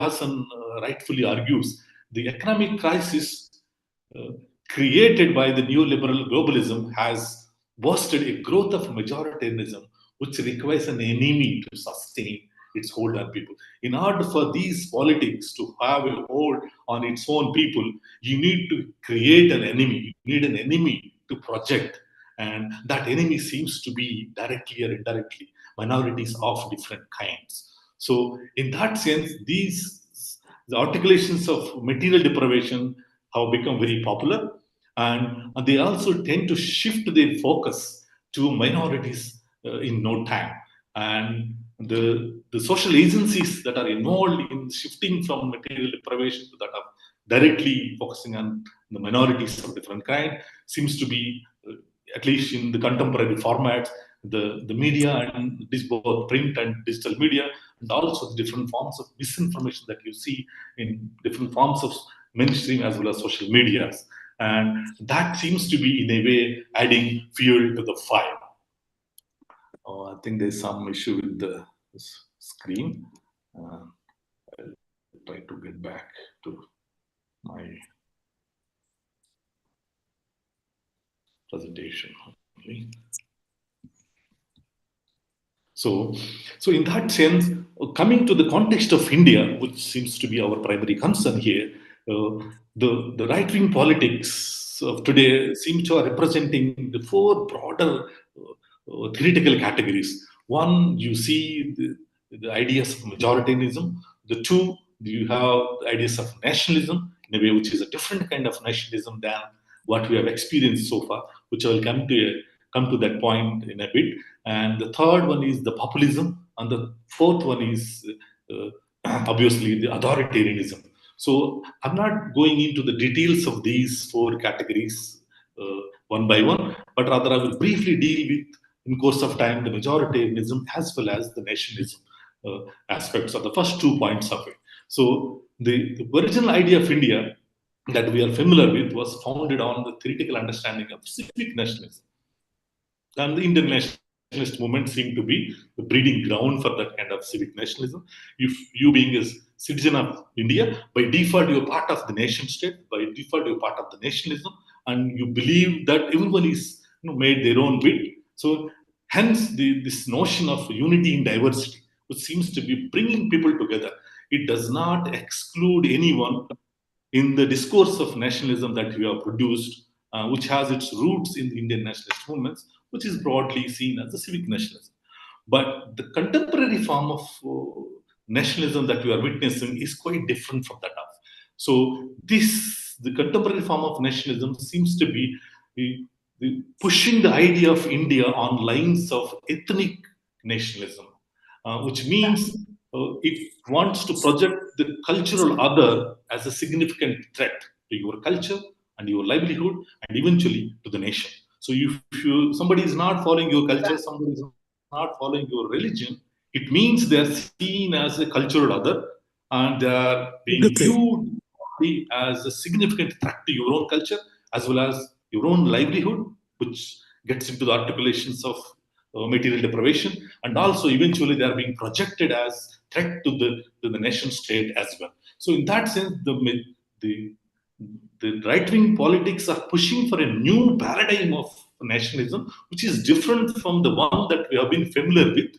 Hassan rightfully argues, the economic crisis created by the neoliberal globalism has boosted a growth of majoritarianism, which requires an enemy to sustain its hold on people. In order for these politics to have a hold on its own people, you need to create an enemy. You need an enemy to project. And that enemy seems to be directly or indirectly minorities of different kinds. So, in that sense, the articulations of material deprivation have become very popular, and they also tend to shift their focus to minorities in no time. And the social agencies that are involved in shifting from material deprivation to that of directly focusing on the minorities of different kind seems to be, at least in the contemporary formats, the media and this both print and digital media, and also the different forms of misinformation that you see in different forms of mainstream as well as social medias. And that seems to be, in a way, adding fuel to the fire. I think there's some issue with the screen. I'll try to get back to my presentation. So in that sense, coming to the context of India, which seems to be our primary concern here, the right-wing politics of today seem to are representing the four broader theoretical categories. One, you see the ideas of majoritarianism. The two, you have the ideas of nationalism, in a way which is a different kind of nationalism than what we have experienced so far, which I will come to that point in a bit. And the third one is the populism, and the fourth one is obviously the authoritarianism. So I'm not going into the details of these four categories one by one, but rather I will briefly deal with, in course of time, the majoritarianism as well as the nationalism aspects of the first 2 points of it. So the original idea of India that we are familiar with was founded on the theoretical understanding of civic nationalism. And the Indian nationalist movement seemed to be the breeding ground for that kind of civic nationalism. If you being a citizen of India, by default you're part of the nation state, by default you're part of the nationalism, and you believe that everyone is made their own bit. So hence this notion of unity in diversity, which seems to be bringing people together. It does not exclude anyone in the discourse of nationalism that we have produced, which has its roots in the Indian nationalist movements, which is broadly seen as the civic nationalism. But the contemporary form of nationalism that we are witnessing is quite different from that. So the contemporary form of nationalism seems to be pushing the idea of India on lines of ethnic nationalism, which means it wants to project the cultural other as a significant threat to your culture and your livelihood and eventually to the nation. So if somebody is not following your culture, somebody is not following your religion, it means they are seen as a cultural other and they are being viewed as a significant threat to your own culture as well as your own livelihood, which gets into the articulations of material deprivation, and also eventually they are being projected as threat to the nation state as well. So in that sense, the right-wing politics are pushing for a new paradigm of nationalism, which is different from the one that we have been familiar with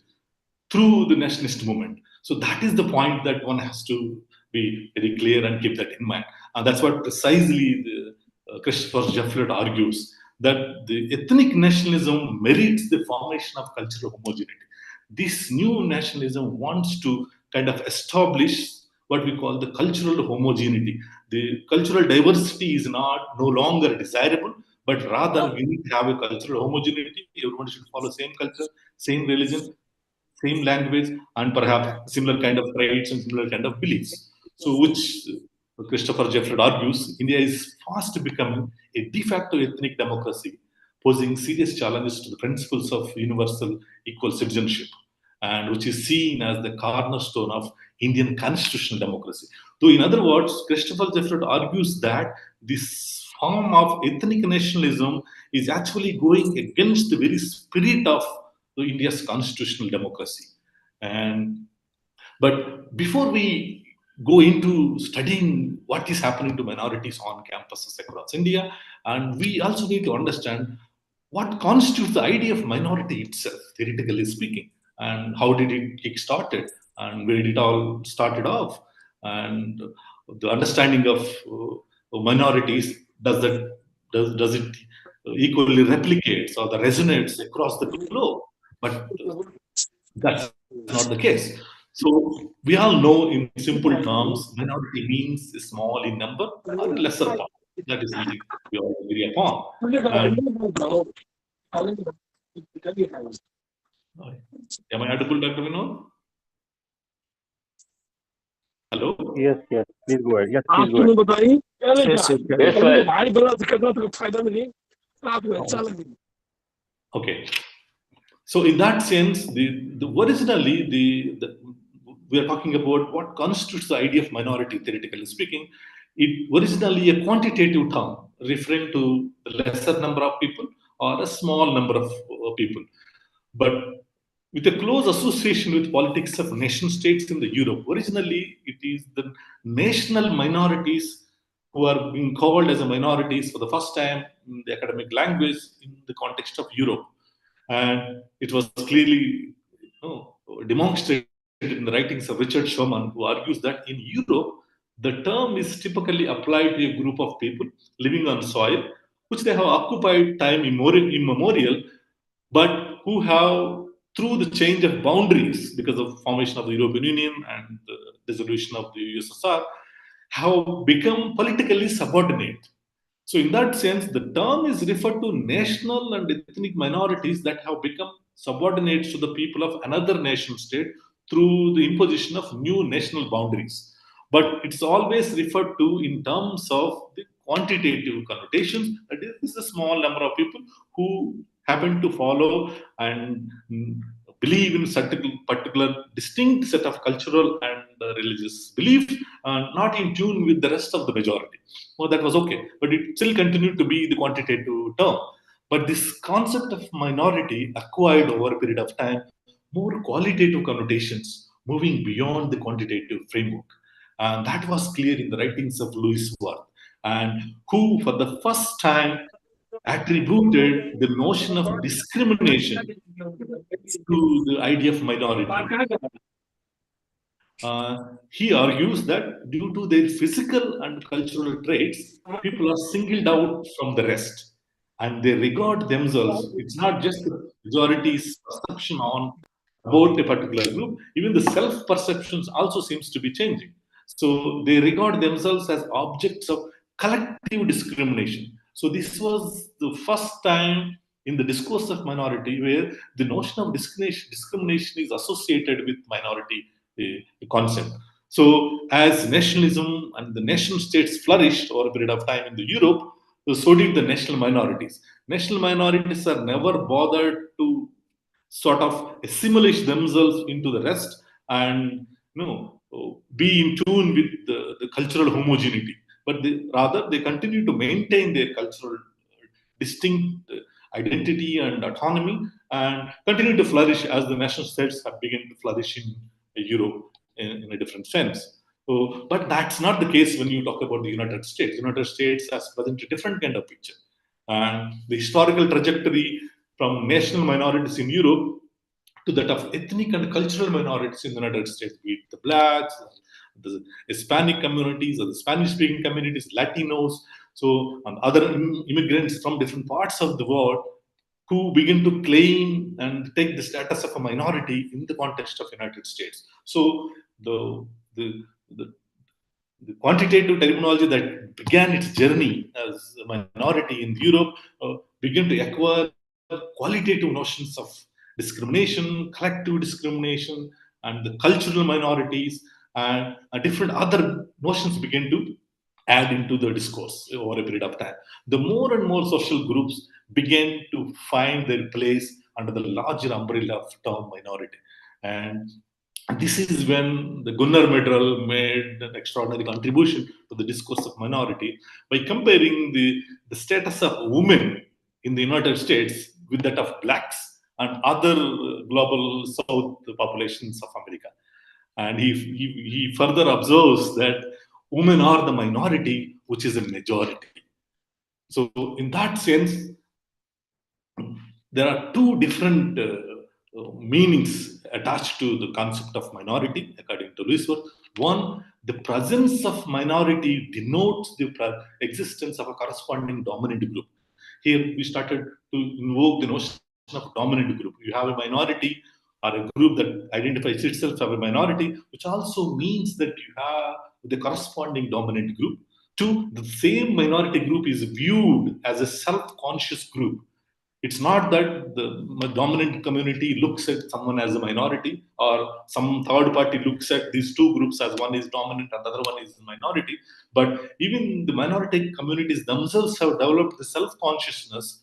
through the nationalist movement. So that is the point that one has to be very clear and keep that in mind. And that's what precisely Christopher Jeffrett argues, that the ethnic nationalism merits the formation of cultural homogeneity. This new nationalism wants to kind of establish what we call the cultural homogeneity. The cultural diversity is no longer desirable, but rather we need to have a cultural homogeneity. Everyone should follow same culture, same religion, same language, and perhaps similar kind of traits and similar kind of beliefs. So, which Christopher Jeffrett argues, India is fast becoming a de facto ethnic democracy, posing serious challenges to the principles of universal equal citizenship, and which is seen as the cornerstone of Indian constitutional democracy. So, in other words, Christopher Jeffrett argues that this form of ethnic nationalism is actually going against the very spirit of India's constitutional democracy. But before we go into studying what is happening to minorities on campuses across India. And we also need to understand what constitutes the idea of minority itself, theoretically speaking, and how did it kick started, and where did it all started off, and the understanding of minorities, does it equally replicates or the resonates across the globe? But that's not the case. So we all know in simple terms, minority means small in number or lesser part. That is something we all agree upon. And am I audible, Dr. Vinod? Hello? Yes, yes. Please go ahead. Yes, please आपको go नहीं ahead. बताई Yes, yes, भाई बड़ा करना तो फायदा नहीं आपको अच्छा Oh, लगे okay. So in that sense, the originally we are talking about what constitutes the idea of minority, theoretically speaking. It originally a quantitative term referring to the lesser number of people or a small number of people. But with a close association with politics of nation states in the Europe, originally it is the national minorities who are being called as a minorities for the first time in the academic language in the context of Europe. And it was clearly demonstrated in the writings of Richard Sherman, who argues that in Europe, the term is typically applied to a group of people living on soil which they have occupied time immemorial, but who have, through the change of boundaries because of formation of the European Union and the dissolution of the USSR, have become politically subordinate. So, in that sense, the term is referred to national and ethnic minorities that have become subordinates to the people of another nation state through the imposition of new national boundaries. But it's always referred to in terms of the quantitative connotations. That is a small number of people who happen to follow and believe in certain particular distinct set of cultural and religious beliefs, not in tune with the rest of the majority. Well, that was okay, but it still continued to be the quantitative term. But this concept of minority acquired over a period of time more qualitative connotations, moving beyond the quantitative framework. And that was clear in the writings of Louis Worth, and who, for the first time, attributed the notion of discrimination to the idea of minority. He argues that due to their physical and cultural traits, people are singled out from the rest and they regard themselves, it's not just the majority's perception on about a particular group, even the self perceptions also seems to be changing. So they regard themselves as objects of collective discrimination. So this was the first time in the discourse of minority where the notion of discrimination is associated with minority concept. So as nationalism and the nation states flourished over a period of time in the Europe, so did the national minorities. National minorities are never bothered to sort of assimilate themselves into the rest and be in tune with the cultural homogeneity, but rather they continue to maintain their cultural distinct identity and autonomy and continue to flourish as the nation states have begun to flourish in Europe in a different sense. So, but that's not the case when you talk about the United States. United States has present a different kind of picture. And the historical trajectory from national minorities in Europe to that of ethnic and cultural minorities in the United States, be it the blacks, the Hispanic communities, or the Spanish-speaking communities, Latinos, so and other immigrants from different parts of the world who begin to claim and take the status of a minority in the context of United States. So the, the the quantitative terminology that began its journey as a minority in Europe began to acquire qualitative notions of discrimination, collective discrimination, and the cultural minorities, and different other notions began to add into the discourse over a period of time. The more and more social groups began to find their place under the larger umbrella of term minority. And this is when the Gunnar Medal made an extraordinary contribution to the discourse of minority by comparing the status of women in the United States with that of blacks and other global south populations of America. And he further observes that women are the minority, which is a majority. So, in that sense, there are two different meanings attached to the concept of minority, according to Lewisworth. One, the presence of minority denotes the existence of a corresponding dominant group. Here, we started to invoke the notion of dominant group. You have a minority or a group that identifies itself as a minority, which also means that you have the corresponding dominant group. Two, the same minority group is viewed as a self-conscious group. It's not that the dominant community looks at someone as a minority, or some third party looks at these two groups as one is dominant and the other one is minority. But even the minority communities themselves have developed the self consciousness.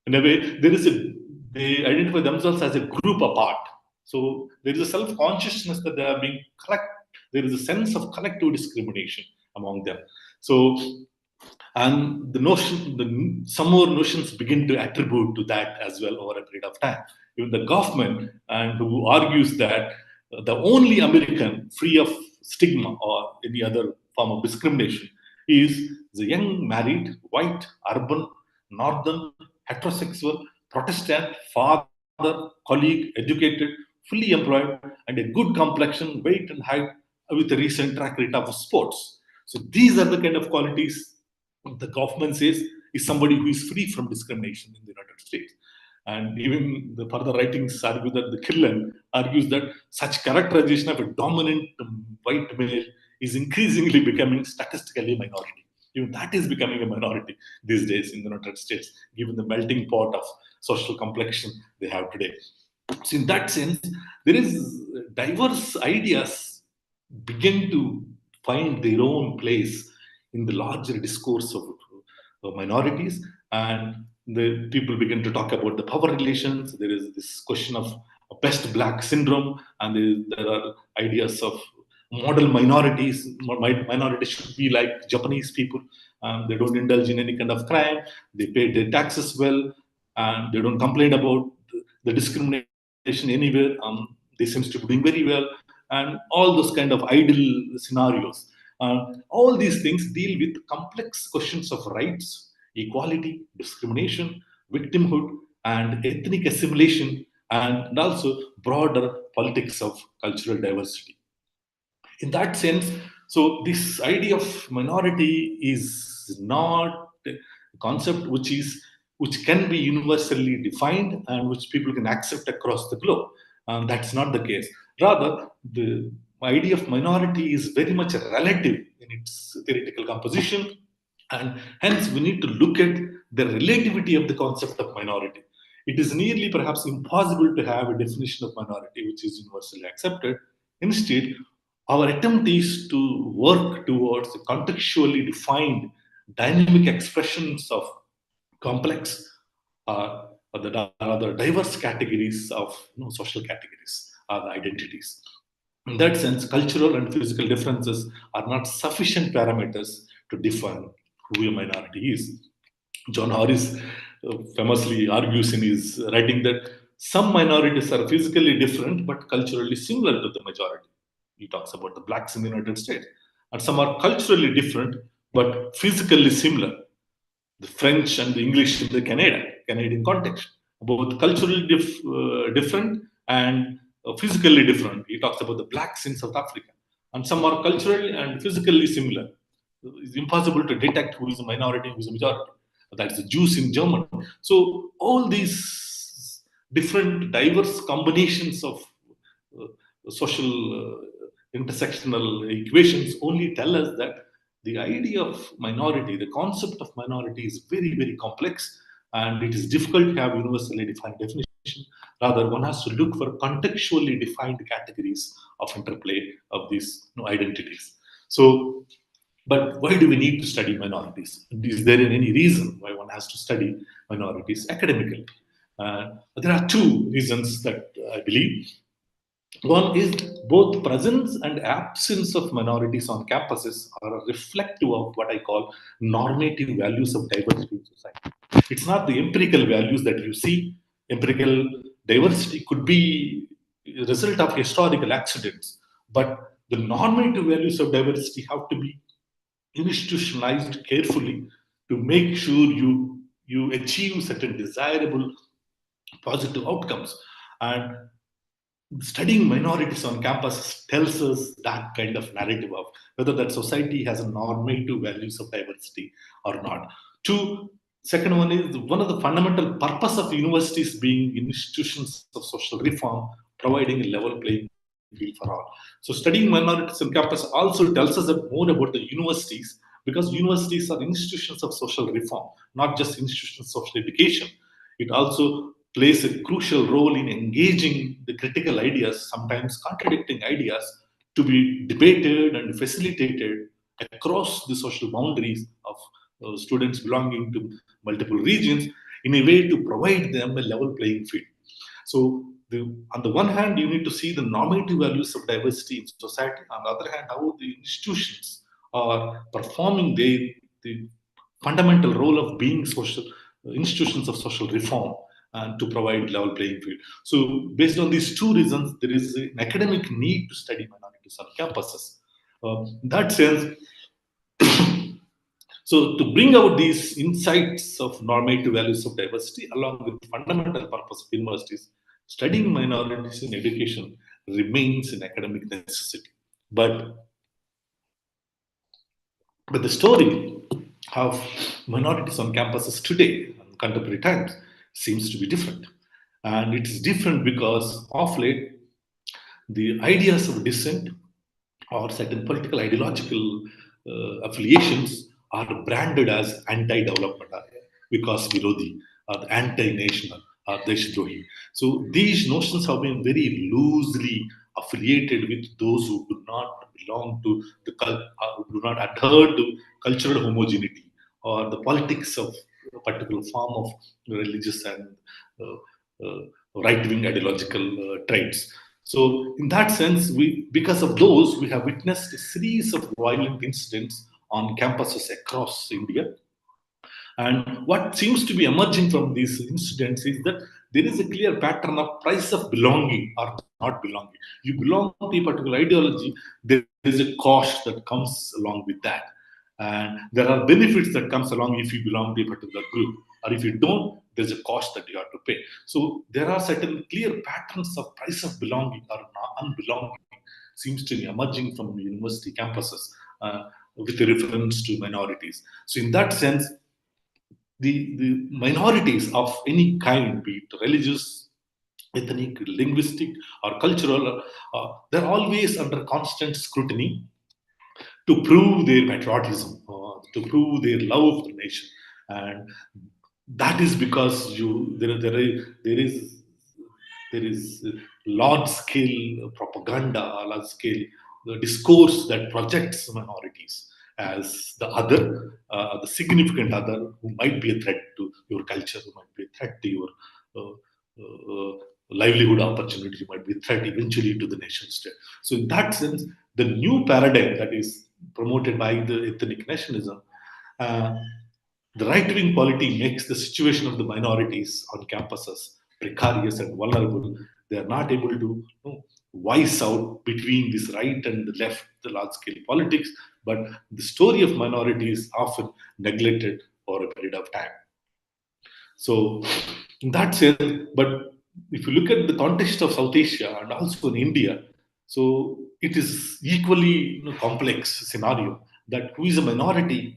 In a way, they identify themselves as a group apart. So there is a self consciousness that they are being collect. There is a sense of collective discrimination among them. So, and some more notions begin to attribute to that as well over a period of time. Even the Goffman, and who argues that the only American free of stigma or any other form of discrimination is the young, married, white, urban, northern, heterosexual, Protestant, father, colleague, educated, fully employed, and a good complexion, weight, and height, with a recent track record of sports. So these are the kind of qualities the Kaufman says is somebody who is free from discrimination in the United States. And even the further writings argue that the Killen argues that such characterization of a dominant white male is increasingly becoming statistically a minority. Even that is becoming a minority these days in the United States, given the melting pot of social complexion they have today. So, in that sense, there is diverse ideas begin to find their own place in the larger discourse of minorities, and the people begin to talk about the power relations. There is this question of best black syndrome, and there are ideas of model minorities. Minorities should be like Japanese people. They don't indulge in any kind of crime. They pay their taxes well, and they don't complain about the discrimination anywhere. They seem to be doing very well, and all those kind of ideal scenarios. All these things deal with complex questions of rights, equality, discrimination, victimhood, and ethnic assimilation, and also broader politics of cultural diversity. In that sense, so this idea of minority is not a concept which can be universally defined and which people can accept across the globe. That's not the case. Rather, the idea of minority is very much relative in its theoretical composition, and hence we need to look at the relativity of the concept of minority. It is nearly perhaps impossible to have a definition of minority which is universally accepted. Instead, our attempt is to work towards contextually defined dynamic expressions of complex or the diverse categories of social categories or the identities. In that sense, cultural and physical differences are not sufficient parameters to define who a minority is. John Harris famously argues in his writing that some minorities are physically different but culturally similar to the majority. He talks about the blacks in the United States. And some are culturally different but physically similar. The French and the English in the Canadian context, both culturally different and physically different. He talks about the blacks in South Africa, and some are culturally and physically similar. It's impossible to detect who is a minority, who is a majority. That's the Jews in Germany. So all these different, diverse combinations of social intersectional equations only tell us that the idea of minority, the concept of minority is very, very complex, and it is difficult to have universally defined definition. Rather, one has to look for contextually defined categories of interplay of these identities. So, but why do we need to study minorities? Is there any reason why one has to study minorities academically? There are two reasons that I believe. One is both presence and absence of minorities on campuses are reflective of what I call normative values of diversity in society. It's not the empirical values that you see. Empirical diversity could be a result of historical accidents. But the normative values of diversity have to be institutionalized carefully to make sure you achieve certain desirable positive outcomes. And studying minorities on campus tells us that kind of narrative of whether that society has a normative values of diversity or not. Two, second one is one of the fundamental purpose of universities being institutions of social reform, providing a level playing field for all. So studying minorities on campus also tells us more about the universities, because universities are institutions of social reform, not just institutions of social education. It also plays a crucial role in engaging the critical ideas, sometimes contradicting ideas, to be debated and facilitated across the social boundaries of students belonging to multiple regions in a way to provide them a level playing field. So, on the one hand, you need to see the normative values of diversity in society. On the other hand, how the institutions are performing the fundamental role of being social institutions of social reform and to provide level playing field. So, based on these two reasons, there is an academic need to study minorities on campuses. In that sense, so to bring out these insights of normative values of diversity along with the fundamental purpose of universities, studying minorities in education remains an academic necessity. But the story of minorities on campuses today, in contemporary times, seems to be different. And it is different because of late, the ideas of dissent or certain political ideological affiliations are branded as anti-development because Virodi or the anti-national or Deshdrohi. So these notions have been very loosely affiliated with those who do not belong to who do not adhere to cultural homogeneity or the politics of a particular form of religious and right-wing ideological traits. So, in that sense, because of those, we have witnessed a series of violent incidents on campuses across India. And what seems to be emerging from these incidents is that there is a clear pattern of price of belonging or not belonging. You belong to a particular ideology, there is a cost that comes along with that. And there are benefits that comes along if you belong to a particular group. Or if you don't, there's a cost that you have to pay. So there are certain clear patterns of price of belonging or unbelonging seems to be emerging from university campuses with a reference to minorities. So in that sense, the minorities of any kind, be it religious, ethnic, linguistic, or cultural, they're always under constant scrutiny to prove their patriotism, to prove their love of the nation. And that is because there is large scale propaganda, large scale discourse that projects minorities as the other, the significant other who might be a threat to your culture, who might be a threat to your uh, livelihood opportunity, who might be a threat eventually to the nation state. So, in that sense, the new paradigm that is promoted by the ethnic nationalism, uh, the right wing polity makes the situation of the minorities on campuses precarious and vulnerable. They are not able to voice out between this right and the left, the large scale politics, but the story of minorities is often neglected for a period of time. So, in that sense, but if you look at the context of South Asia and also in India, so it is equally complex scenario that who is a minority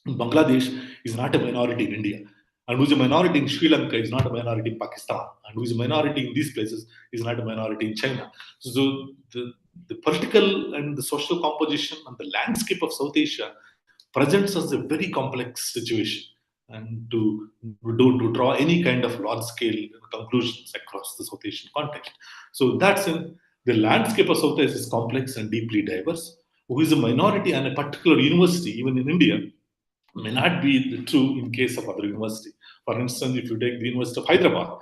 in Bangladesh is not a minority in India, and who is a minority in Sri Lanka is not a minority in Pakistan, and who is a minority in these places is not a minority in China. So the political and the social composition and the landscape of South Asia presents us a very complex situation and to draw any kind of large scale conclusions across the South Asian context. So that's in the landscape of South Asia is complex and deeply diverse. Who is a minority and a particular university, even in India, may not be true in case of other university. For instance, if you take the University of Hyderabad,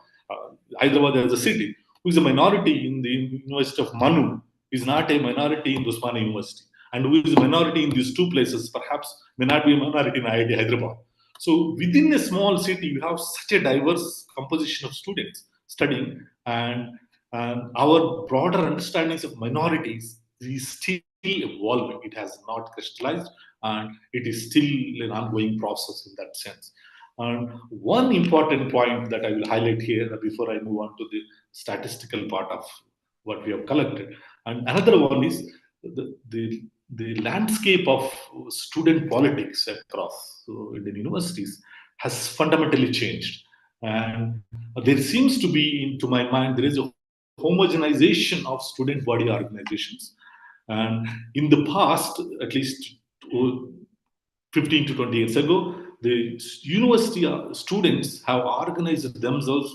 Hyderabad as a city, who is a minority in the University of Manu is not a minority in Usmania University, and who is a minority in these two places perhaps may not be a minority in IIT Hyderabad. So within a small city, you have such a diverse composition of students studying, and And our broader understandings of minorities is still evolving. It has not crystallized, and it is still an ongoing process in that sense. And one important point that I will highlight here before I move on to the statistical part of what we have collected, and another one is the landscape of student politics across Indian universities has fundamentally changed. And there seems to be, to my mind, there is a homogenization of student body organizations. And in the past, at least uh, 15 to 20 years ago, the university students have organized themselves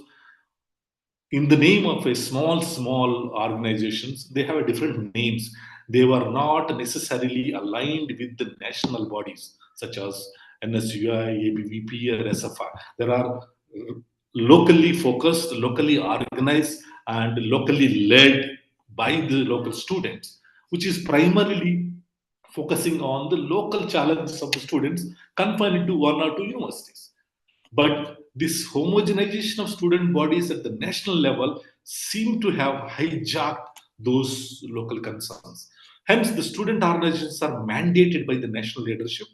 in the name of a small organizations. They have a different names. They were not necessarily aligned with the national bodies such as nsui, abvp, or sfi. There are locally focused, locally organized, and locally led by the local students, which is primarily focusing on the local challenges of the students confined to one or two universities. But this homogenization of student bodies at the national level seem to have hijacked those local concerns. Hence, the student organizations are mandated by the national leadership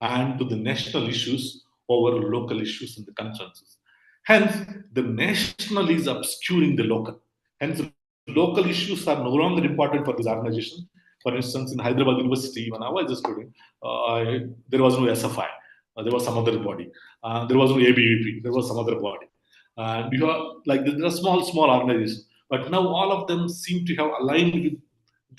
and to the national issues over local issues and the concerns. Hence, the national is obscuring the local. Hence, local issues are no longer important for these organizations. For instance, in Hyderabad University, when I was a student, there was no SFI. There was some other body. There was no ABVP. There was some other body. And you have like there are small organizations, but now all of them seem to have aligned with,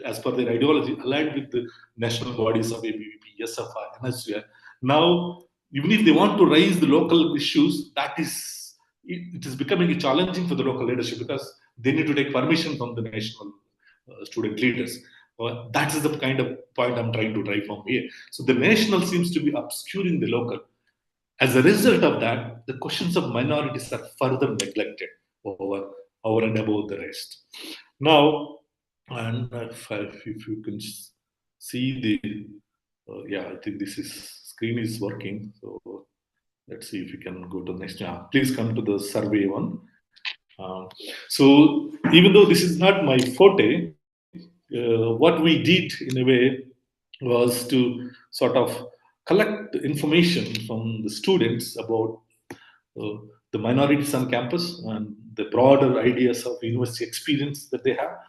as per their ideology, aligned with the national bodies of ABVP, SFI, NSUI. Now, even if they want to raise the local issues, that is it is becoming challenging for the local leadership because they need to take permission from the national student leaders. That is the kind of point I'm trying to drive from here. So the national seems to be obscuring the local. As a result of that, the questions of minorities are further neglected over and above the rest. Now, and if you can see the, yeah, I think this is screen is working. So let's see if we can go to the next. Yeah, please come to the survey one. So even though this is not my forte, what we did in a way was to sort of collect information from the students about uh, the minorities on campus and the broader ideas of university experience that they have,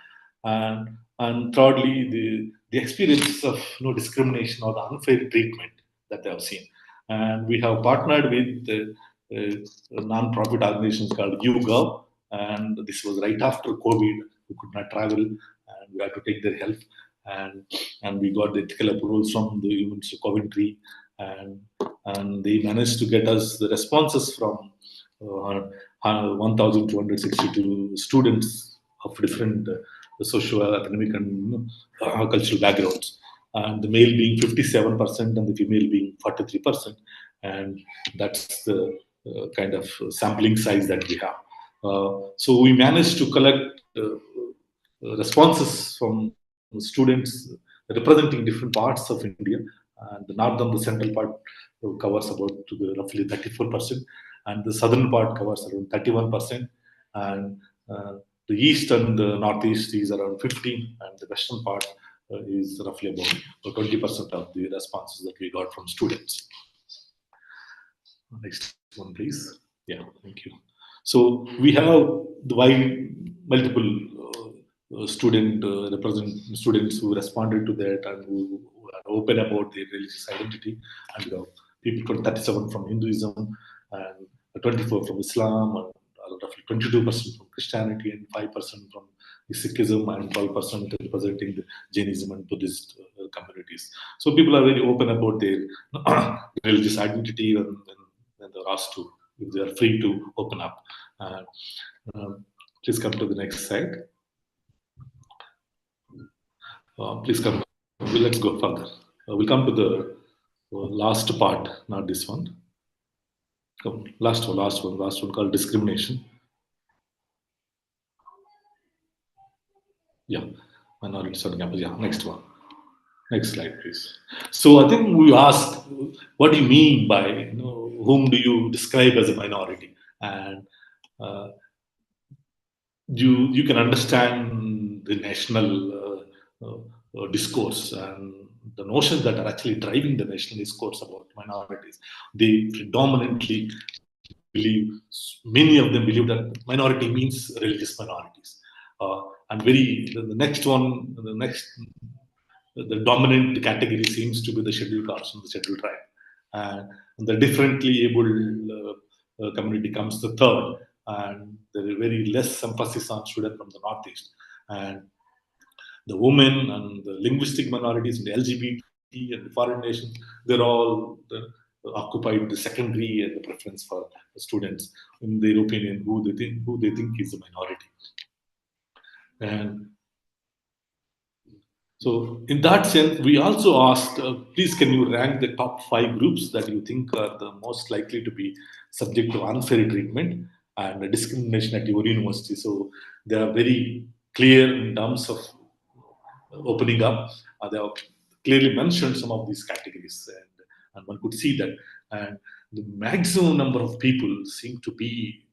and thirdly the experiences of discrimination or the unfair treatment that they have seen. And we have partnered with non-profit organizations called YouGov, and this was right after COVID. We could not travel, and we had to take their help, and and we got the ethical approvals from the University of Coventry, and they managed to get us the responses from 1,262 students of different socio-academic and cultural backgrounds, and the male being 57% and the female being 43%, and that's the kind of sampling size that we have. So we managed to collect responses from students representing different parts of India, and the northern, the central part covers about to the roughly 34%, and the southern part covers around 31%, and the east and the northeast is around 15, and the western part is roughly about 20% of the responses that we got from students. Next one, please. Yeah, thank you. So we have the wide multiple students who responded to that and who are open about their religious identity, and we have people from 37 from Hinduism and 24 from Islam, and roughly 22% from Christianity, and 5% from Sikhism, and 12% representing the Jainism and Buddhist communities. So people are very open about their religious identity, and they're asked to, if they are free to open up. Uh, please come to the next slide. Please come. Let's go further. We'll come to the last part, not this one. Come, last one called discrimination. Yeah, minorities on campus. Yeah, next one. Next slide, please. So I think we asked, what do you mean by, whom do you describe as a minority? And uh, you can understand the national discourse and the notions that are actually driving the national discourse about minorities. They predominantly believe, many of them believe that minority means religious minorities. And the next one, the dominant category seems to be the scheduled caste and the scheduled tribe. And the differently able community comes the third, and there is very less emphasis on students from the northeast. And the women and the linguistic minorities and the LGBT and the foreign nations, they're all occupied the secondary and the preference for the students, in their opinion, who they think is a minority. And so, in that sense, we also asked, please, can you rank the top five groups that you think are the most likely to be subject to unfair treatment and discrimination at your university? So, they are very clear in terms of opening up. They have clearly mentioned some of these categories, and one could see that. And the maximum number of people seem to be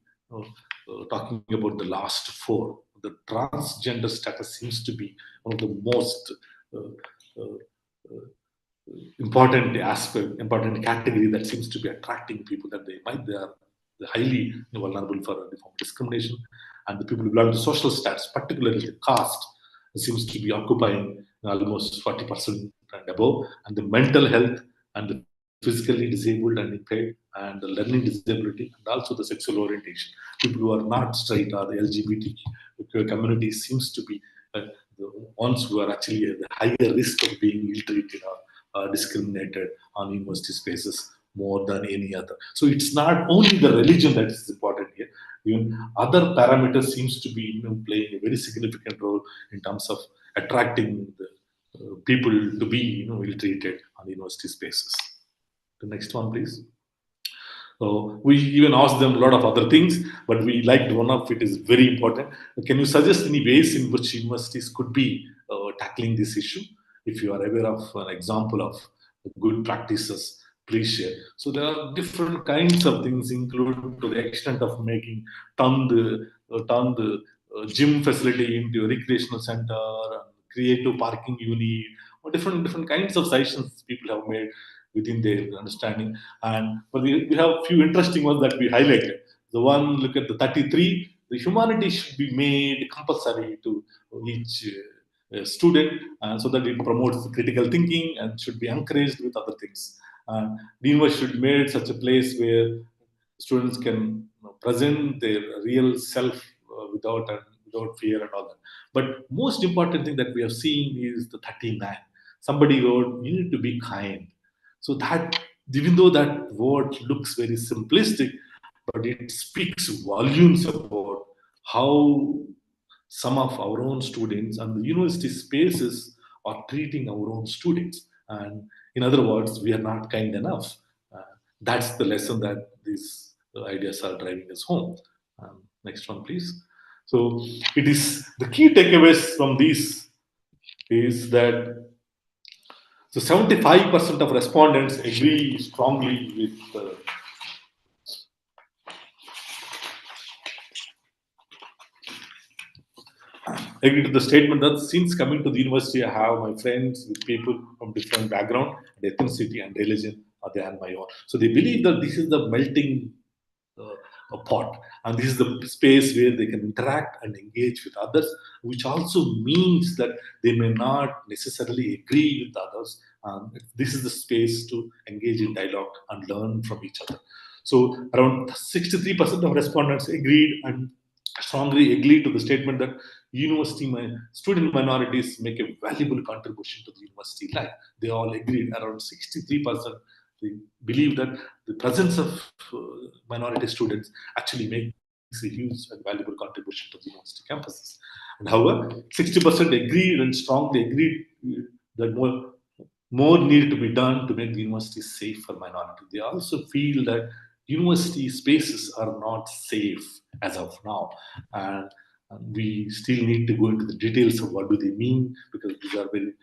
talking about the last four. The transgender status seems to be one of the most uh, uh, important aspect, important category that seems to be attracting people, that they are highly vulnerable for the form of discrimination. And the people who belong to social status, particularly the caste, seems to be occupying almost 40% and above. And the mental health and the physically disabled and impaired and the learning disability and also the sexual orientation, people who are not straight or the LGBTQ community seems to be the ones who are actually at the higher risk of being ill-treated or discriminated on university spaces more than any other. So it's not only the religion that is important here. Even other parameters seems to be playing a very significant role in terms of attracting the people to be ill-treated on university spaces. The next one, please. So we even asked them a lot of other things, but we liked one of it is very important. Can you suggest any ways in which universities could be tackling this issue? If you are aware of an example of good practices, please share. So there are different kinds of things, including to the extent of making turn the gym facility into a recreational center, creative parking unit, or different kinds of suggestions people have made within their understanding. And but we have a few interesting ones that we highlighted. The one, look at the 33, the humanity should be made compulsory to each student, so that it promotes critical thinking and should be encouraged with other things. The university should be made such a place where students can present their real self without fear and all that. But most important thing that we have seen is the 39. Somebody wrote, "You need to be kind." So that, even though that word looks very simplistic, but it speaks volumes about how some of our own students and the university spaces are treating our own students. And in other words, we are not kind enough. That's the lesson that these ideas are driving us home. Next one, please. So it is the key takeaways from these is that so 75% of respondents agree strongly with agree to the statement that since coming to the university, I have my friends with people from different background, and ethnicity, and religion than my own. So they believe that this is the melting pot, and this is the space where they can interact and engage with others, which also means that they may not necessarily agree with others. This is the space to engage in dialogue and learn from each other. So around 63% of respondents agreed and strongly agreed to the statement that student minorities make a valuable contribution to the university life. They all agreed. Around 63% they believe that the presence of minority students actually makes a huge and valuable contribution to the university campuses. And however, 60% agreed and strongly agreed that more needed to be done to make the university safe for minority. They also feel that university spaces are not safe as of now, and we still need to go into the details of what do they mean, because these are very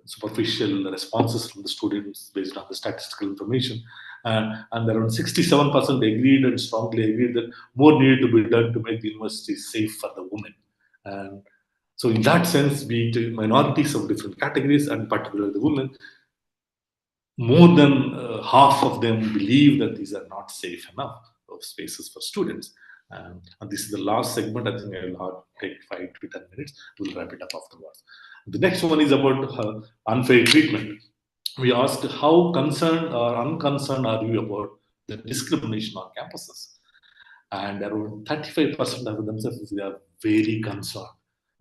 superficial responses from the students based on the statistical information. And around 67% agreed and strongly agreed that more needed to be done to make the university safe for the women. And so, in that sense, be it minorities of different categories, and particularly the women, more than half of them believe that these are not safe enough of spaces for students. And this is the last segment. I think I'll take 5 to 10 minutes. We'll wrap it up afterwards. The next one is about unfair treatment. We asked how concerned or unconcerned are you about the discrimination on campuses? And around 35% of themselves they are very concerned.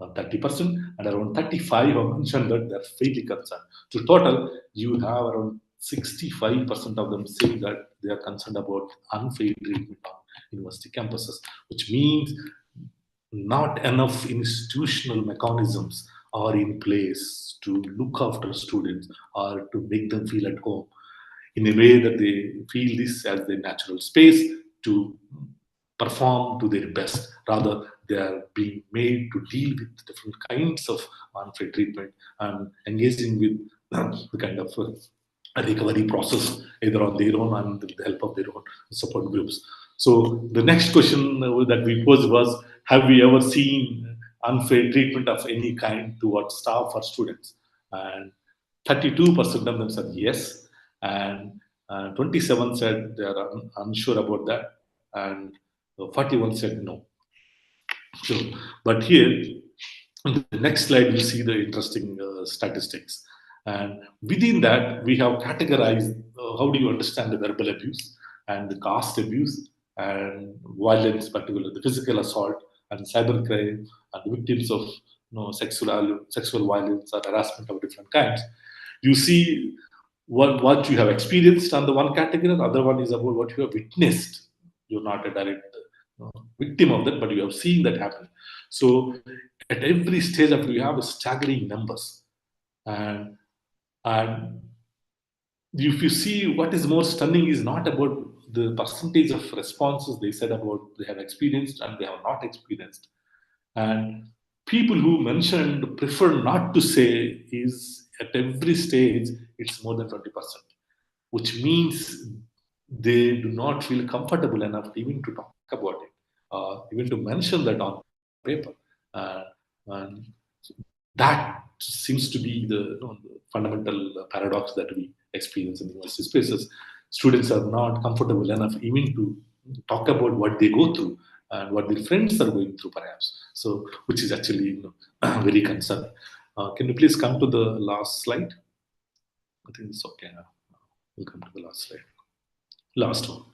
30% and around 35 have mentioned that they're fairly concerned. So total, you have around 65% of them saying that they are concerned about unfair treatment on university campuses, which means not enough institutional mechanisms are in place to look after students or to make them feel at home in a way that they feel this as their natural space to perform to their best. Rather, they are being made to deal with different kinds of unfair treatment and engaging with the kind of a recovery process either on their own and with the help of their own support groups. So the next question that we posed was, have we ever seen unfair treatment of any kind towards staff or students? And 32% of them said yes, and 27 said they are unsure about that, and 41 said no. So, but here, on the next slide, you'll see the interesting statistics. And within that, we have categorized how do you understand the verbal abuse and the caste abuse and violence, particularly the physical assault and cybercrime and the victims of sexual violence or harassment of different kinds. You see what you have experienced on the one category, the other one is about what you have witnessed. You're not a direct victim of that, but you have seen that happen. So at every stage of you have staggering numbers, and and if you see what is more stunning is not about the percentage of responses they said about they have experienced and they have not experienced. And people who mentioned prefer not to say is at every stage it's more than 20%, which means they do not feel comfortable enough even to talk about it, even to mention that on paper. And that seems to be the fundamental paradox that we experience in university spaces. Students are not comfortable enough even to talk about what they go through and what their friends are going through, perhaps. So, which is actually very concerning. Can you please come to the last slide? I think it's okay now. We'll come to the last slide. Last one.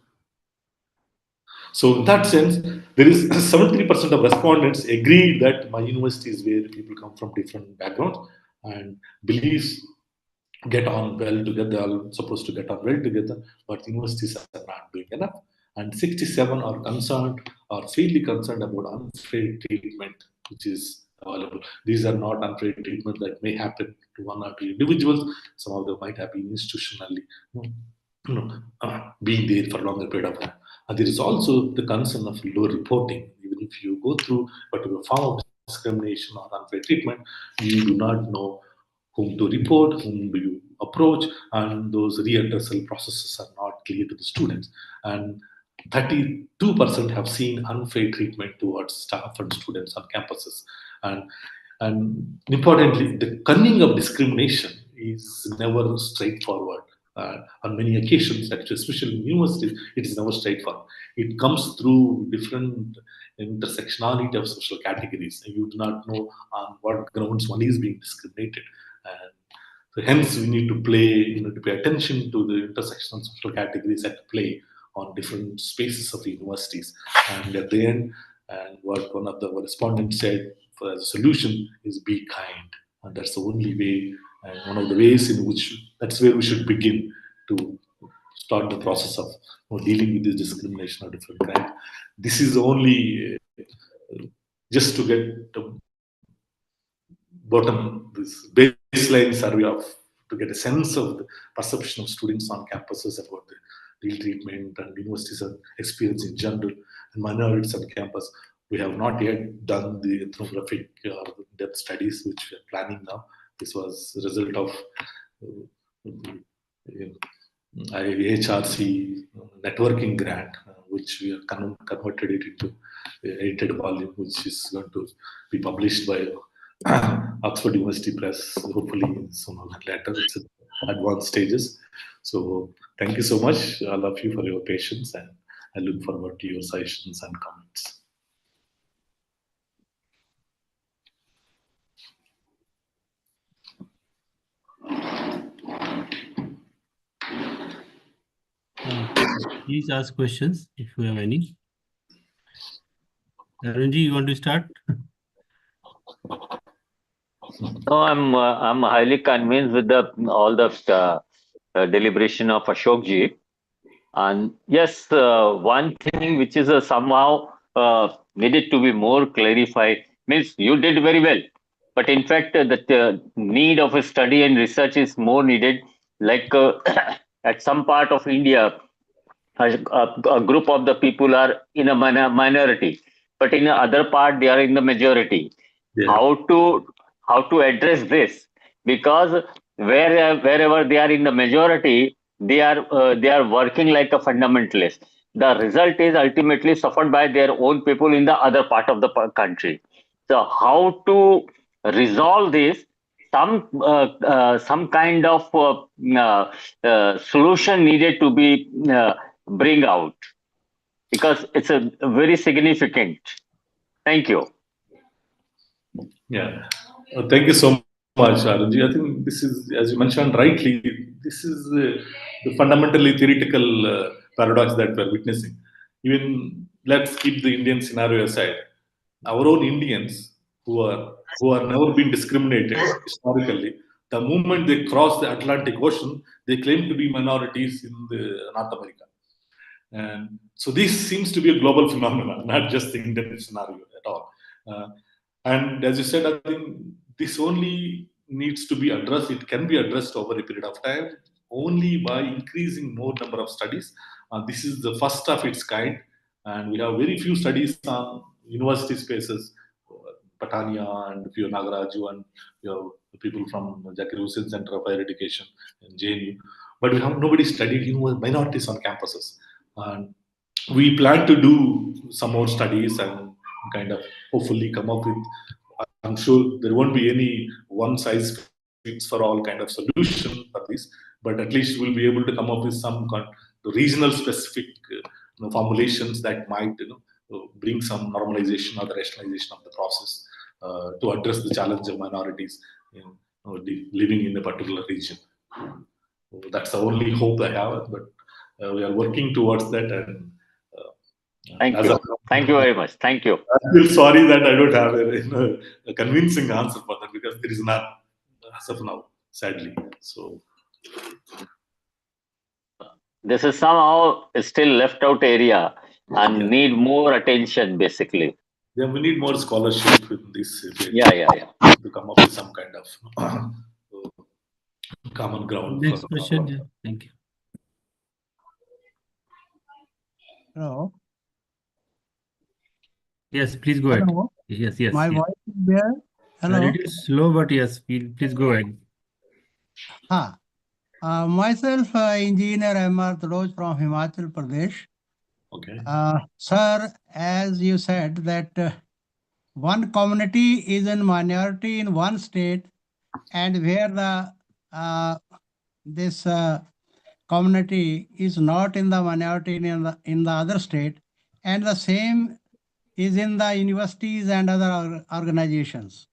So in that sense, there is 73% of respondents agreed that my university is where people come from different backgrounds and beliefs get on well together. They are supposed to get on well together, but universities are not doing enough. And 67 are concerned or fairly concerned about unfair treatment, which is available. These are not unfair treatment that may happen to one or two individuals. Some of them might have been institutionally being there for a longer period of time. And there is also the concern of low reporting. Even if you go through a particular form of discrimination or unfair treatment, you do not know whom to report, whom do you approach, and those readdressal processes are not clear to the students. And 32% have seen unfair treatment towards staff and students on campuses. And, and importantly, the cunning of discrimination is never straightforward. On many occasions, especially in universities, it is never straightforward. It comes through different intersectionality of social categories. You do not know on what grounds one is being discriminated. And so hence, we need to to pay attention to the intersectional social categories at play on different spaces of the universities. And at the end, and what one of the respondents said for as a solution is be kind. And that's the only way, and one of the ways in which that's where we should begin to start the process of dealing with this discrimination of different kinds. This is only just to get the bottom, this baseline survey of to get a sense of the perception of students on campuses about the real treatment and universities and experience in general and minorities on campus. We have not yet done the ethnographic depth studies, which we are planning now. This was a result of HRC networking grant, which we have converted it into edited volume, which is going to be published by Oxford University Press, hopefully sooner or later. It's in advanced stages. So thank you so much, all of you, for your patience, and I look forward to your suggestions and comments. Please ask questions if you have any. Arunji, you want to start? No, I'm highly convinced with all the deliberation of Ashok ji. And yes, one thing which is somehow needed to be more clarified means you did very well, but in fact the need of a study and research is more needed. Like at some part of India, a group of the people are in a minority, but in the other part they are in the majority. Yeah. How to address this? Because wherever they are in the majority, they are working like a fundamentalist. The result is ultimately suffered by their own people in the other part of the country. So how to resolve this? Some kind of solution needed to be bring out, because it's a very significant. Thank you. Yeah, thank you so much, Arunji. I think this is, as you mentioned rightly, this is the fundamentally theoretical paradox that we're witnessing. Even let's keep the Indian scenario aside. Our own Indians who are never been discriminated historically, the moment they cross the Atlantic Ocean, they claim to be minorities in the North America. And so this seems to be a global phenomenon, not just the Indian scenario at all. And as you said, I think this only needs to be addressed. It can be addressed over a period of time only by increasing more number of studies. This is the first of its kind, and we have very few studies on university spaces, Patania and few Nagaraju and the people from Zakir Hussain Center of Higher Education in JNU. But we have nobody studied minorities on campuses. And we plan to do some more studies and kind of hopefully come up with, I'm sure there won't be any one size fits for all kind of solution for this, but at least we'll be able to come up with some regional specific formulations that might bring some normalization or the rationalization of the process to address the challenge of minorities living in a particular region. So that's the only hope I have, but we are working towards that. And thank you. Thank you very much. Thank you. I feel sorry that I don't have a convincing answer for that, because there is none as of now, sadly. So this is somehow still left out area and need more attention, basically. Yeah, we need more scholarship in this. Yeah. To come up with some kind of common ground. Next question. Yeah. Thank you. Hello. Yes, please go ahead. Hello. Yes. My voice is there. Hello. A little slow, but yes, please go ahead. Myself, engineer M.R. Tadoj from Himachal Pradesh. Okay. Sir, as you said that one community is in minority in one state, and where the this community is not in the minority in the other state, and the same is in the universities and other organizations.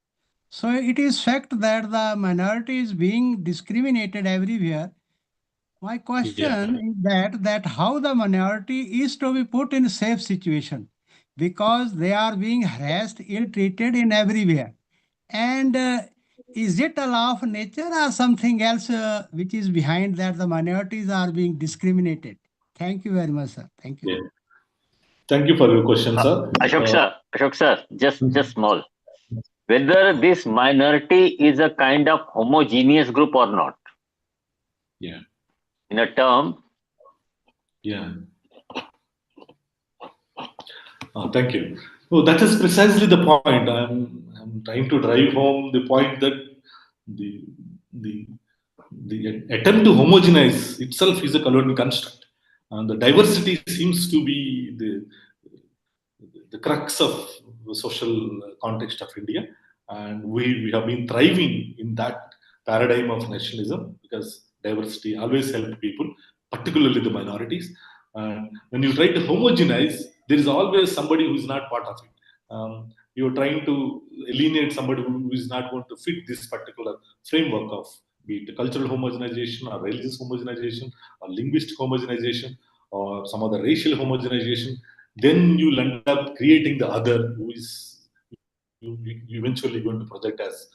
So it is fact that the minority is being discriminated everywhere. My question is that how the minority is to be put in a safe situation, because they are being harassed, ill-treated in everywhere. And is it a law of nature or something else which is behind that the minorities are being discriminated? Thank you very much, sir. Thank you. Yeah. Thank you for your question, sir. Ashok sir, just small. Whether this minority is a kind of homogeneous group or not? Yeah. In a term. Yeah. Thank you. So that is precisely the point. I'm trying to drive home the point that the the attempt to homogenize itself is a colonial construct. And the diversity seems to be the crux of the social context of India. And we have been thriving in that paradigm of nationalism because diversity always helps people, particularly the minorities. And when you try to homogenize, there is always somebody who is not part of it. You're trying to alienate somebody who is not going to fit this particular framework of be it cultural homogenization or religious homogenization or linguistic homogenization or some other racial homogenization, then you'll end up creating the other who is you eventually going to project as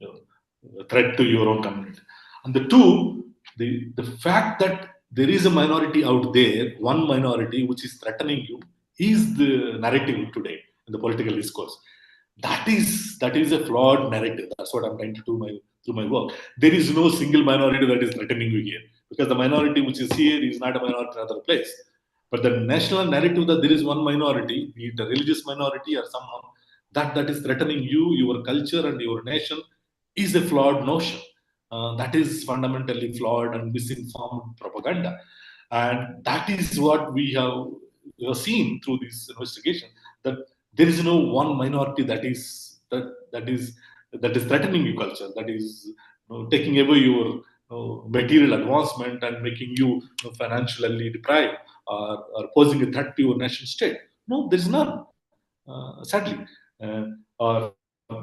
a threat to your own community. And the two, the fact that there is a minority out there, one minority which is threatening you, is the narrative today in the political discourse. That is a flawed narrative. That's what I'm trying to do through my work. There is no single minority that is threatening you here, because the minority which is here is not a minority in other place. But the national narrative that there is one minority, be it a religious minority or someone that is threatening you, your culture, and your nation, is a flawed notion. That is fundamentally flawed and misinformed propaganda, and that is what we have seen through this investigation. That there is no one minority that is threatening your culture, that is taking away your material advancement and making you financially deprived or posing a threat to your nation state. No, there is none. Sadly, or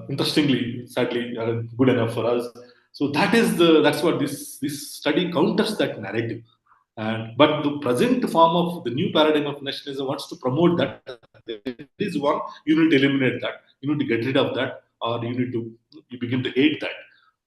interestingly, sadly, good enough for us. So that's what this study counters that narrative. And but the present form of the new paradigm of nationalism wants to promote that there is one, you need to eliminate that, you need to get rid of that, or you begin to hate that.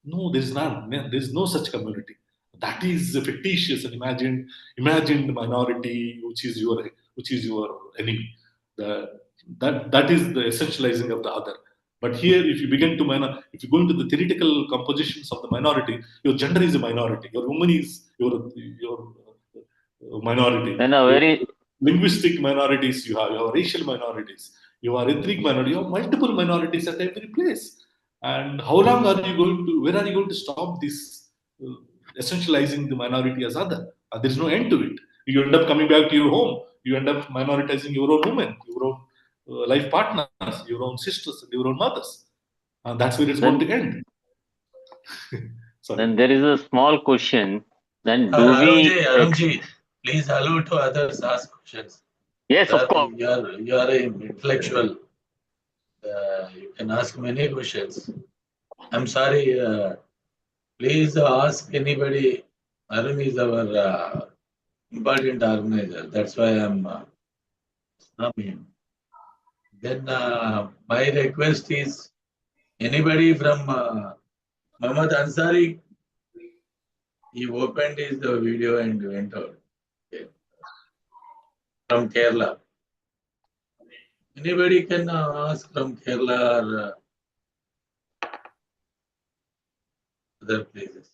No, there is none. There is no such community. That is a fictitious and imagined minority, which is your enemy. The, that is the essentializing of the other. But here, if you begin to if you go into the theoretical compositions of the minority, your gender is a minority, your woman is your minority. And a very Linguistic minorities you have racial minorities, you are ethnic minority, you have multiple minorities at every place. And how long are you going to, where are you going to stop this essentializing the minority as other? There is no end to it. You end up coming back to your home, you end up minoritizing your own women, your own life partners, your own sisters, and your own mothers. And that's where it's going to end. Then there is a small question. Then do we? Arunji, please allow to others ask questions. Yes, of course. You are an intellectual. You can ask many questions. I'm sorry. Please ask anybody. Arun is our important organizer. That's why I'm stopping him. Then my request is anybody from Muhammad Ansari. He opened his video and went out. Okay. From Kerala. Anybody can ask from Kerala or other places.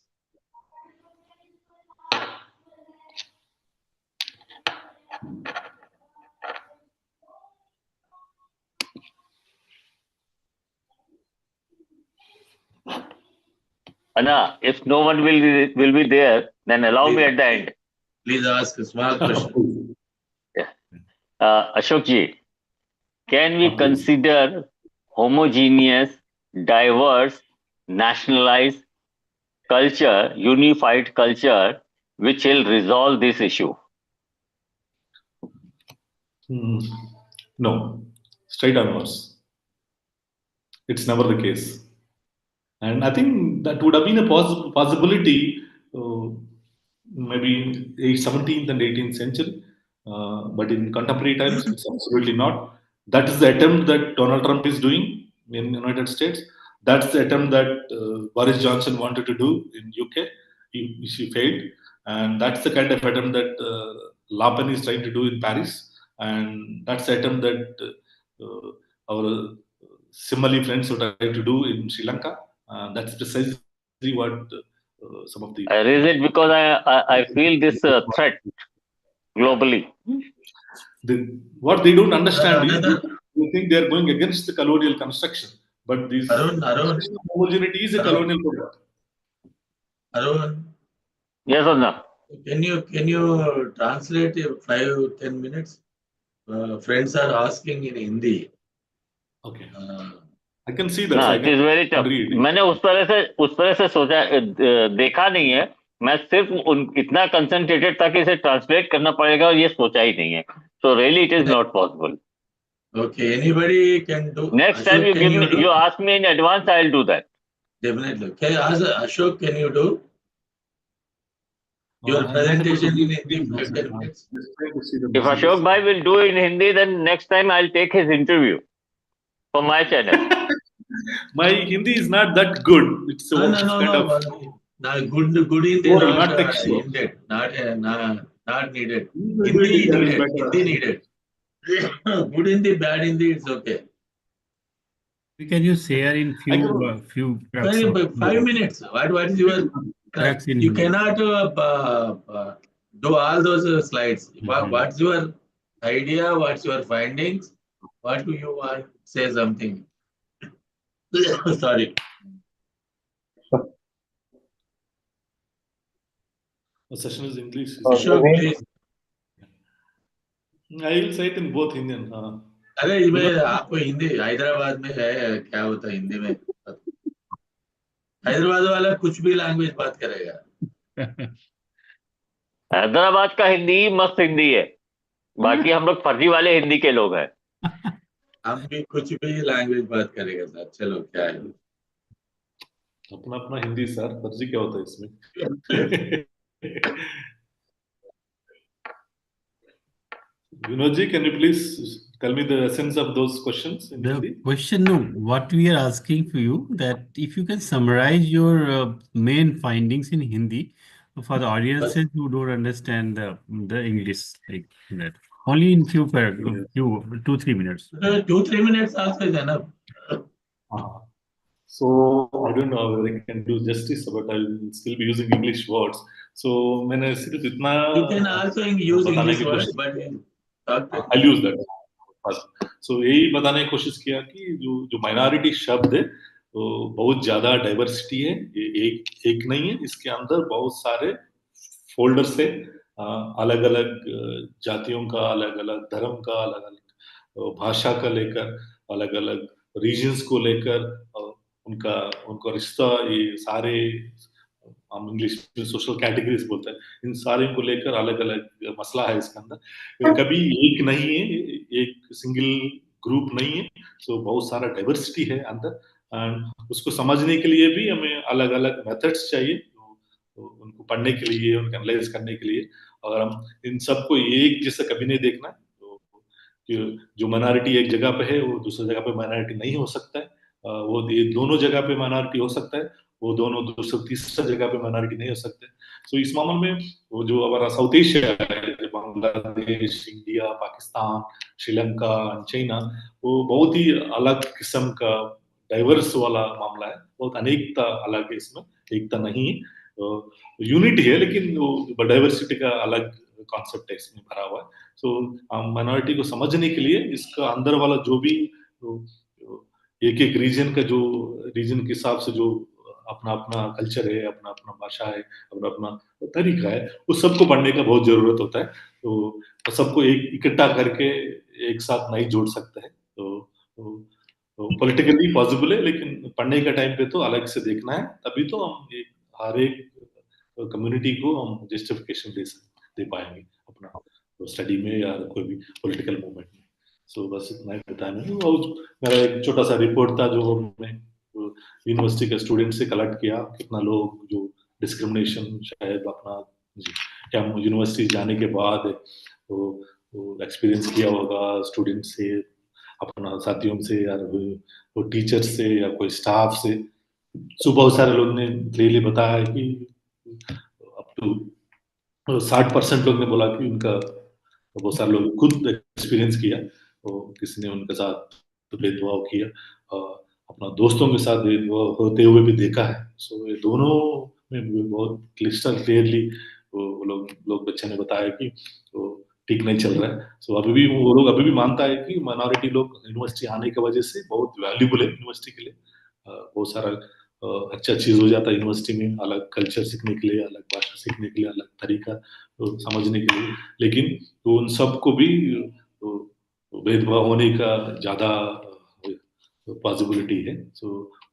Anna, if no one will be there, then allow me at the end. Please ask a small question. Yeah. Ashok ji, can we consider homogeneous, diverse, nationalized culture, unified culture, which will resolve this issue? No, straight onwards. It's never the case. And I think that would have been a possibility maybe in the 17th and 18th century. But in contemporary times, it's absolutely not. That is the attempt that Donald Trump is doing in the United States. That's the attempt that Boris Johnson wanted to do in UK. She failed. And that's the kind of attempt that Le Pen is trying to do in Paris. And that's the attempt that our Somali friends are trying to do in Sri Lanka. That's precisely what some of the... I raise it because I feel this threat globally. What they don't understand is they think they are going against the colonial construction. But this Arun. homogeneity is a colonial product. Arun, Yes or no? can you translate 5-10 minutes? Friends are asking in Hindi. Okay. Uh, I can see that. ना So I it is very can tough. read. मैंने उस तरह से सोचा, देखा नहीं है. मैं सिर्फ इतना कंसंट्रेटेड था कि इसे ट्रांसलेट करना पड़ेगा, और ये सोचा ही नहीं है. So really it is not possible. okay, anybody can do. Next time Ashok, can you do? you ask me in advance, I'll do that. Definitely. Can I ask Ashok, can you do your I'm not able to presentation do in Hindi it. 5-10 minutes? Just trying to see the If messages. Ashok bhai will do in Hindi, then next time I'll take his interview for my channel. My Hindi is not that good. It's No, kind of no. Good Hindi, oral, not not textual. needed. Not needed. You will do it Hindi in needed. better. Hindi needed. Good Hindi, bad Hindi, it's okay. Can you share in few tracks? 5 minutes. What is your? Tracks in You Hindi. cannot do all those slides. What's your idea? What's your findings? What do you want? Say something. Sorry. The session is English. Ashok, please. I will say it in both Indian. अरे इसमें आपको हिंदी हैदराबाद में है, क्या होता है हिंदी में? हैदराबाद वाला कुछ भी लैंग्वेज बात करेगा. हैदराबाद का हिंदी मस्त हिंदी है, बाकी हम लोग फर्जी वाले हिंदी के लोग हैं. हम भी कुछ भी लैंग्वेज बात करेगा सर. चलो क्या है. अपना अपना हिंदी सर, फर्जी क्या होता है इसमें? Vinodji, can you please tell me the essence of those questions in The Hindi? question, no, what we are asking for you, that if you can summarize your main findings in Hindi for the audiences who don't understand the English, like that. Only in few 2-3 minutes. 2-3 minutes also is enough. So I don't know whether I can do justice, but I'll still be using English words. So मैंने सिर्फ इतना You can also use बताने English की words, कोशिश, but I'll use that. So यही बताने की कोशिश किया कि जो माइनॉरिटी शब्द है वो बहुत ज्यादा डाइवर्सिटी है. ये एक नहीं है, इसके अंदर बहुत सारे फोल्डर्स है, अलग अलग जातियों का, अलग अलग धर्म का, अलग अलग भाषा का लेकर, अलग अलग रीजन्स को लेकर, उनका रिश्ता, ये सारे हम इंग्लिश में सोशल कैटेगरीज बोलते हैं, इन सारे को लेकर अलग अलग मसला है इसके अंदर. कभी एक नहीं है, एक सिंगल ग्रुप नहीं है. सो बहुत सारा डाइवर्सिटी है अंदर, एंड उसको समझने के लिए भी हमें अलग अलग मेथड्स चाहिए, उनको पढ़ने के लिए, उनको एनालाइज करने के लिए. अगर हम इन सबको एक जैसा कभी नहीं देखना, तो जो माइनॉरिटी एक जगह पे है वो दूसरी जगह पे माइनॉरिटी नहीं हो सकता है. वो ये दोनों जगह पे माइनॉरिटी हो सकता है, वो दोनों दूसरी तीसरा जगह पे माइनॉरिटी नहीं हो सकते. सो इस मामले में वो जो हमारा साउथ एशिया है, बांग्लादेश, इंडिया, पाकिस्तान, श्रीलंका, चाइना, वो बहुत ही अलग किस्म का डाइवर्स वाला मामला है. बहुत अनेकता अलग है इसमें, एकता नहीं है. यूनिटी है, लेकिन वो डाइवर्सिटी का अलग कॉन्सेप्ट है इसमें भरा हुआ है. सो माइनॉरिटी को समझने के लिए इसका अंदर वाला जो भी एक एक रीजन का, जो रीजन के हिसाब से जो अपना अपना कल्चर है, अपना अपना भाषा है, अपना अपना तरीका है, उस सबको पढ़ने का बहुत जरूरत होता है. तो सबको एक इकट्ठा करके एक साथ नहीं जोड़ सकते हैं. तो पॉलिटिकली पॉसिबल है, लेकिन पढ़ने का टाइम पे तो अलग से देखना है, तभी तो हम हर एक कम्युनिटी को हम जस्टिफिकेशन दे पाएंगे अपना स्टडी में या कोई भी पॉलिटिकल मूवमेंट में. सो बस इतना ही बताना. और मेरा एक छोटा सा रिपोर्ट था जो हमने यूनिवर्सिटी के स्टूडेंट से कलेक्ट किया, कितना लोग जो डिस्क्रिमिनेशन शायद अपना क्या यूनिवर्सिटी जाने के बाद वो एक्सपीरियंस किया होगा, स्टूडेंट से, अपना साथियों से, या वो टीचर से, या कोई स्टाफ से. सो बहुत सारे लोग ने क्लियरली बताया है कि अप टू 60% लोग ने बोला कि उनका, बहुत सारे लोग खुद एक्सपीरियंस किया, तो किसी ने उनके साथ भेदभाव किया, अपना दोस्तों के साथ भेदभाव होते हुए भी देखा है. सो ये दोनों में बहुत क्लियरली वो लोग बच्चे ने बताया कि वो ठीक नहीं चल रहा है. सो अभी भी वो लोग अभी भी मानता है कि माइनॉरिटी लोग यूनिवर्सिटी आने की वजह से बहुत वैल्यूबल है यूनिवर्सिटी के लिए. बहुत सारा अच्छा चीज हो जाता है यूनिवर्सिटी में, अलग कल्चर सीखने के लिए, अलग भाषा सीखने के लिए, अलग तरीका समझने के लिए, लेकिन तो उन सबको भी भेदभाव होने का ज़्यादा पॉसिबिलिटी है। सो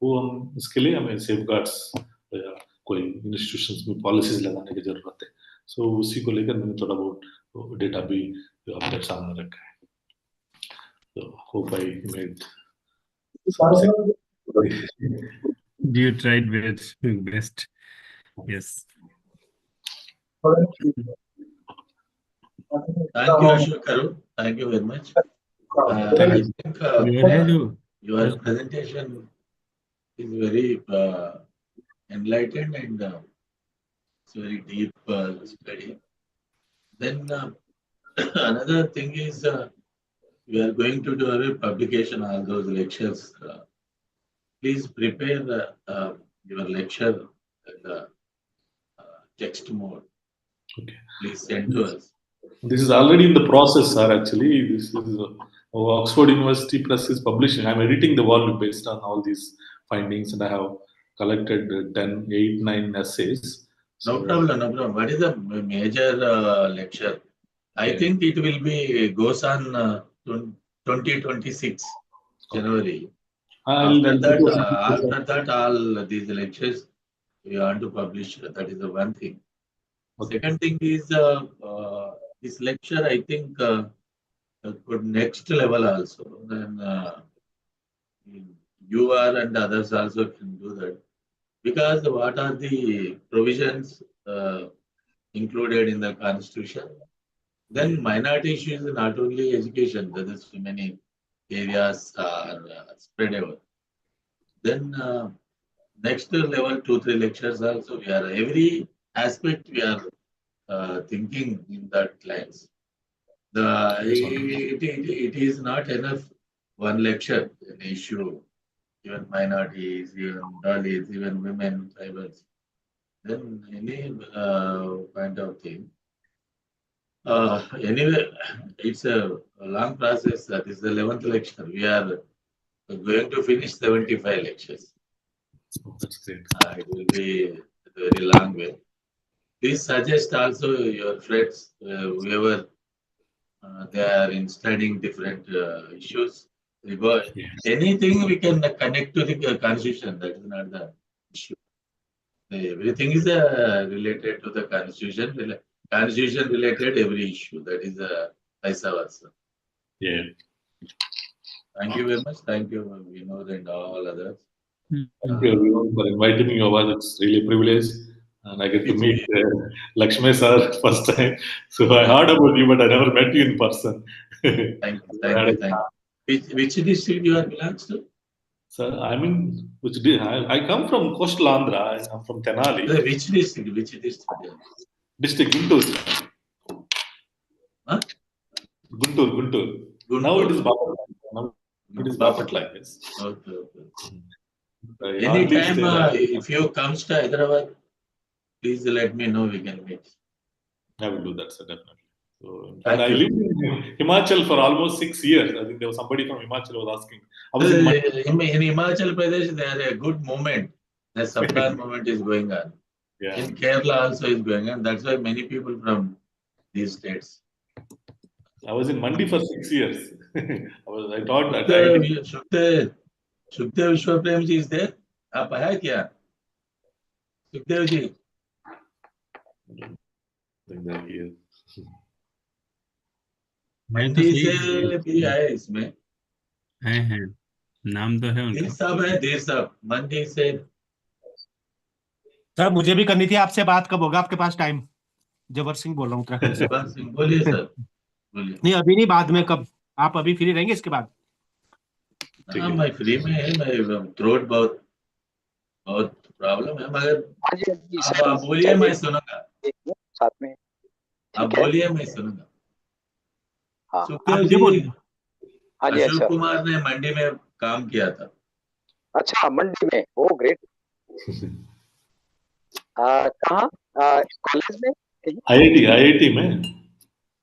वो हम इसके लिए हमें सेफ गार्ड्स या कोई इंस्टीट्यूशंस में पॉलिसीज लगाने की जरूरत है। सो उसी को लेकर मैंने थोड़ा बहुत डेटा भी आपके सामने रखा है। So hope I made some sense. You tried best. Yes. Thank you, Ashok Karu. Thank you very much. I think your presentation is very enlightened and it's very deep study. Then another thing is we are going to do a publication on all those lectures. Please prepare your lecture in the text mode. Okay. Please send to us. This is already in the process, sir. Actually, this is Oxford University Press is publishing. I'm editing the volume based on all these findings, and I have collected 10, 8, 9 essays. No problem, no problem. What is the major lecture? I think it will be goes on 2026 January. After that, all these lectures we want to publish. That is the one thing. Okay. Second thing is this lecture. I think could next level also. Then you are and others also can do that, because what are the provisions included in the constitution? Then minority issues is not only education, there is so many areas are spread out. Then next level 2-3 lectures also we are every aspect we are thinking in that lines. It is not enough one lecture an issue, even minorities, even Dalits, even women, tribals. Then any kind of thing. Anyway, it's a long process. That is the 11th lecture. We are going to finish 75 lectures. That's great. It will be a very long way. Please suggest also your friends, whoever they are in studying different issues. Anything we can connect to the constitution. That is not the issue. Everything is related to the constitution. Constitution related every issue. That is vice versa. Yeah. Thank you very much. Thank you, Vinod and all others. Thank you everyone for inviting me over. It's really a privilege. And I get to meet Lakshmi sir first time. So I heard about you, but I never met you in person. Thank you. Which district you are belongs to? Sir, I mean, I come from coastal Andhra. I'm from Tenali. Which district? Which district? District Guntur. Huh? Guntur. Now it is Bapatla. Now it is Bapatla, yes. Okay. Anytime, if you come to Hyderabad, please let me know. We can meet. I will do that, sir, definitely. So, and I lived in Himachal for almost 6 years. I think there was somebody from Himachal who was asking. I was in Himachal Pradesh, there is a good movement. The Saptan movement is going on. Yeah. In Kerala also is going on. That's why many people from these states. I was in Mandi for 6 years. I thought that Sukhdev Vishwaprem ji is there. आप आया क्या? सुखदेव जी. मंडी से भी आए इसमें. है नाम तो है उनका. धीर साहब मंडी से. सर मुझे भी करनी थी आपसे बात. कब होगा आपके पास टाइम? जबर सिंह बोल रहा हूँ उत्तराखंड से. जबर सिंह बोलिए सर. बोलिए. नहीं अभी नहीं, बाद में. कब आप अभी फ्री रहेंगे इसके बाद? हाँ मैं फ्री में है. मैं थ्रोट बहुत प्रॉब्लम है, मगर आप बोलिए मैं सुनूंगा. साथ में आप बोलिए मैं सुनूंगा. हाँ सुखदेव जी, अशोक अशोक कुमार ने मंडी में काम किया था. अच्छा मंडी में. ओ ग्रेट. कहाँ? कॉलेज में? आईआईटी में.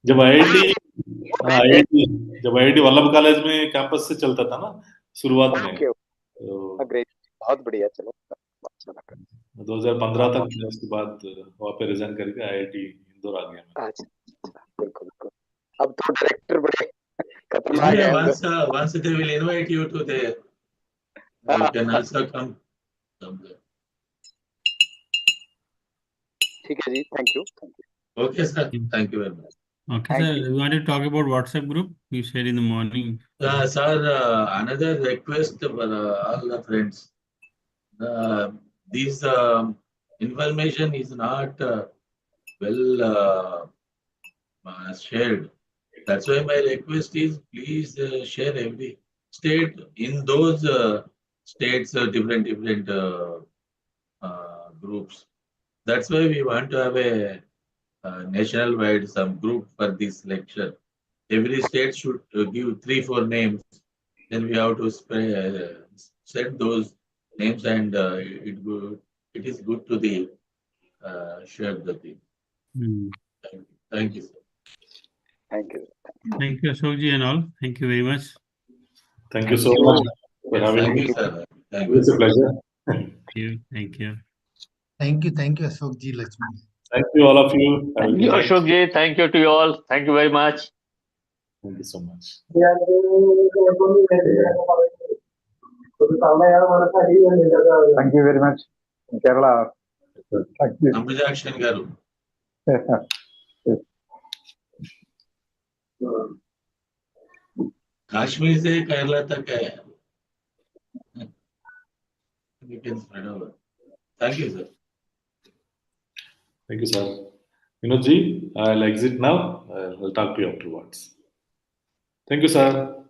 जब आईआईटी वल्लभ कॉलेज में कैंपस से चलता था ना शुरुआत में. ग्रेट. बहुत बढ़िया. चलो अच्छा लगा। 2015 तक किया, उसके बाद वहाँ पे रिजाइन करके आईआईटी इंदौर आ गया मैं। अच्छा बिल्कुल बिल्कुल। अब तो डायरेक्टर बड़े खतरनाक Yeah, है। once they will invite you to there, you can also come. ठीक है जी, thank you. Okay, sir. Thank you very much. Okay, Thank sir. you. You want to talk about WhatsApp group? You said in the morning. Sir, another request for all the friends. This information is not well shared. That's why my request is please share every state in those states, different groups. That's why we want to have a national-wide some group for this lecture. Every state should give 3-4 names. Then we have to send those names, and it is good to the share the thing. Thank you, sir. Thank you. Thank you, Ashokji and all. Thank you very much. Thank you so much for Yes, having thank me. you, sir. Thank you. It's a pleasure. Thank you. Thank you. Thank you, Ashokji, Lakshmi. Thank you, all of you. Have a Thank good you, night. Ashok ji. Thank you to you all. Thank you very much. Thank you so much. Thank you very much. Kerala. Thank you. Ambujakshan garu. Kashmir से केरला तक है. We can spread over. Thank you, sir. Thank you, sir. Vinodji, I'll exit now. I'll talk to you afterwards. Thank you, sir.